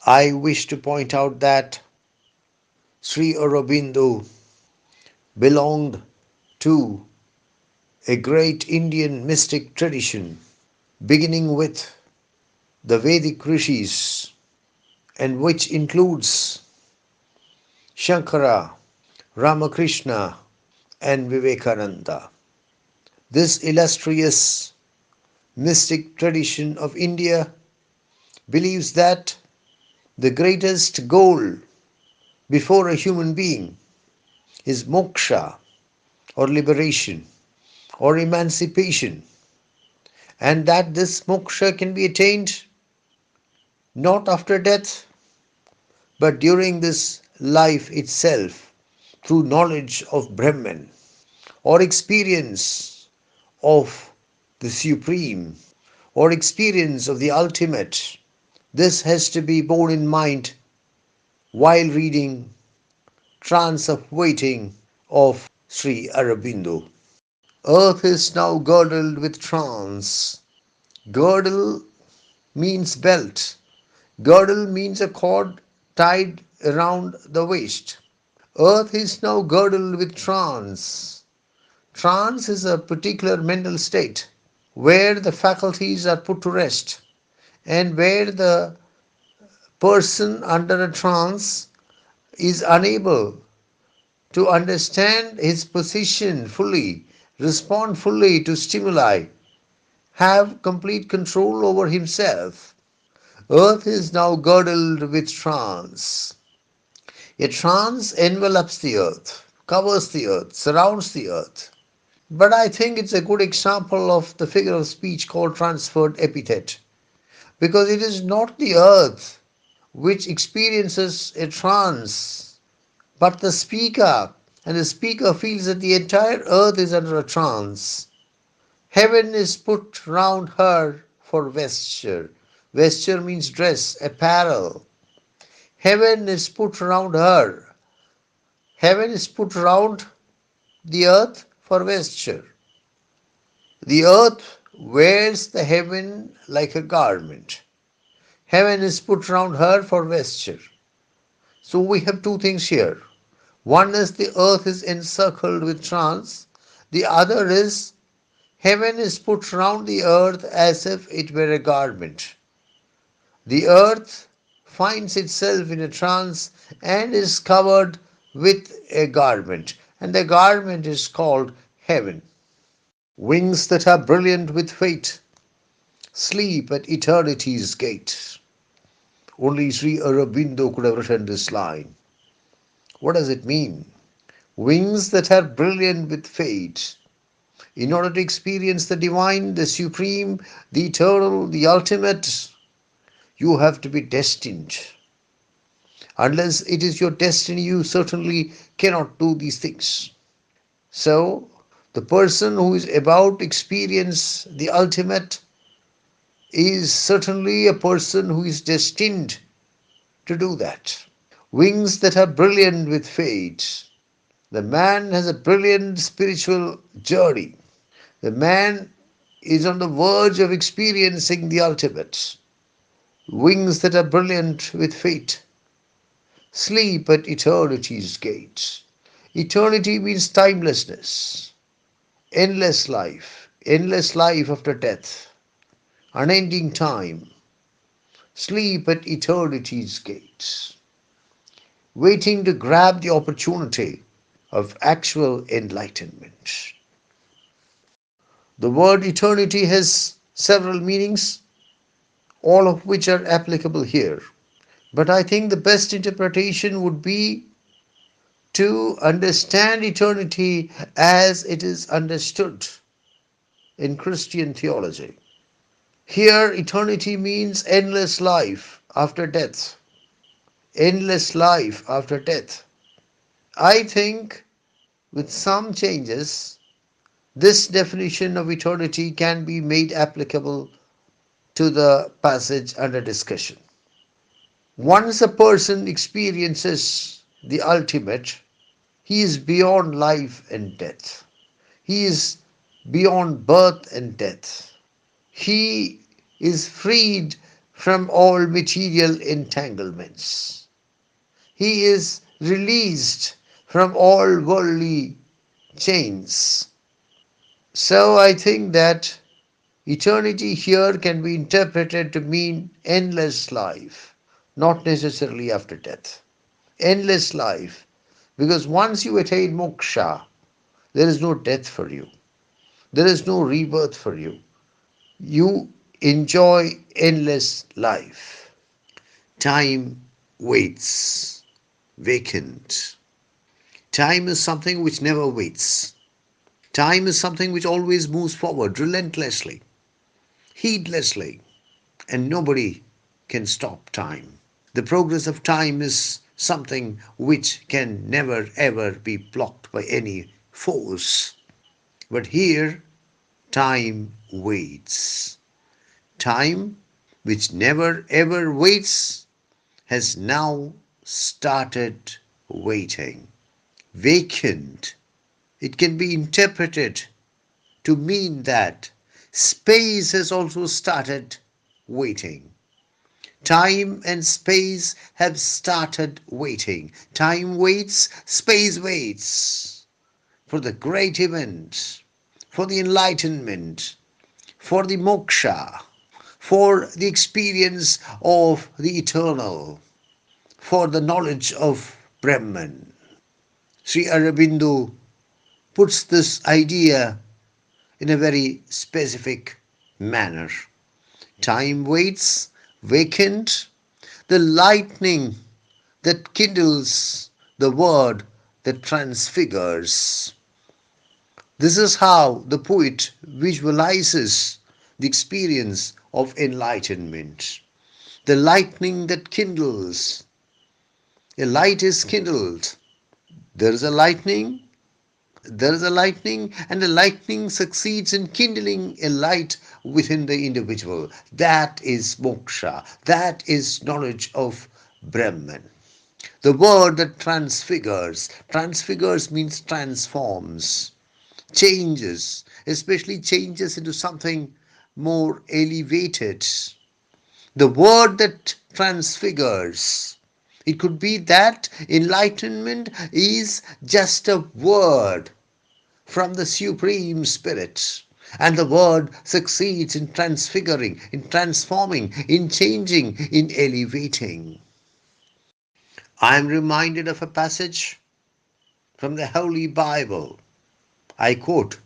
I wish to point out that Sri Aurobindo belonged to a great Indian mystic tradition, beginning with the Vedic rishis, and which includes Shankara, Ramakrishna, and Vivekananda. This illustrious mystic tradition of India believes that the greatest goal before a human being is moksha or liberation or emancipation, and that this moksha can be attained not after death but during this life itself through knowledge of Brahman or experience of the Supreme or experience of the ultimate. This has to be borne in mind while reading Trance of Waiting of Sri Aurobindo. Earth is now girdled with trance. Girdle means belt. Girdle means a cord tied around the waist. Earth is now girdled with trance. Trance is a particular mental state where the faculties are put to rest and where the person under a trance is unable to understand his position fully, respond fully to stimuli, have complete control over himself. Earth is now girdled with trance. A trance envelops the earth, covers the earth, surrounds the earth. But I think it's a good example of the figure of speech called transferred epithet, because it is not the earth which experiences a trance, but the speaker, and the speaker feels that the entire earth is under a trance. Heaven is put round her for vesture. Vesture means dress, apparel. Heaven is put round her. Heaven is put round the earth for vesture. The earth wears the heaven like a garment. Heaven is put round her for vesture. So we have two things here. One is the earth is encircled with trance. The other is heaven is put round the earth as if it were a garment. The earth finds itself in a trance and is covered with a garment, and the garment is called heaven. Wings that are brilliant with fate sleep at eternity's gate. Only Sri Aurobindo could have written this line. What does it mean? Wings that are brilliant with fate. In order to experience the divine, the supreme, the eternal, the ultimate, you have to be destined. Unless it is your destiny, you certainly cannot do these things. So, the person who is about to experience the ultimate is certainly a person who is destined to do that. Wings that are brilliant with fate. The man has a brilliant spiritual journey. The man is on the verge of experiencing the ultimate. Wings that are brilliant with fate sleep at eternity's gate. Eternity means timelessness, endless life after death, unending time. Sleep at eternity's gate, waiting to grab the opportunity of actual enlightenment. The word eternity has several meanings, all of which are applicable here. But I think the best interpretation would be to understand eternity as it is understood in Christian theology. Here, eternity means endless life after death. Endless life after death. I think with some changes, this definition of eternity can be made applicable to the passage under discussion. Once a person experiences the ultimate, he is beyond life and death. He is beyond birth and death. He is freed from all material entanglements. He is released from all worldly chains. So I think that eternity here can be interpreted to mean endless life, not necessarily after death. Endless life, because once you attain moksha, there is no death for you, there is no rebirth for you. You enjoy endless life. Time waits, vacant. Time is something which never waits. Time is something which always moves forward relentlessly, heedlessly, and nobody can stop time. The progress of time is something which can never ever be blocked by any force. But here, time waits. Time, which never ever waits, has now started waiting. Vacant, it can be interpreted to mean that space has also started waiting. Time and space have started waiting. Time waits, space waits for the great event, for the enlightenment, for the moksha, for the experience of the eternal, for the knowledge of Brahman. Sri Aurobindo puts this idea in a very specific manner. Time waits, vacant, the lightning that kindles, the word that transfigures. This is how the poet visualizes the experience of enlightenment. The lightning that kindles. A light is kindled. There is a lightning, there is a lightning, and the lightning succeeds in kindling a light within the individual. That is moksha. That is knowledge of Brahman. The word that transfigures. Transfigures means transforms, changes, especially changes into something more elevated. The word that transfigures. It could be that enlightenment is just a word from the Supreme Spirit. And the word succeeds in transfiguring, in transforming, in changing, in elevating. I am reminded of a passage from the Holy Bible. I quote,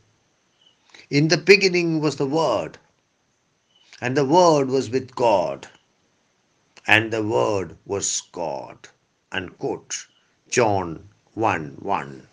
"In the beginning was the Word, and the Word was with God, and the Word was God." Unquote. John 1:1.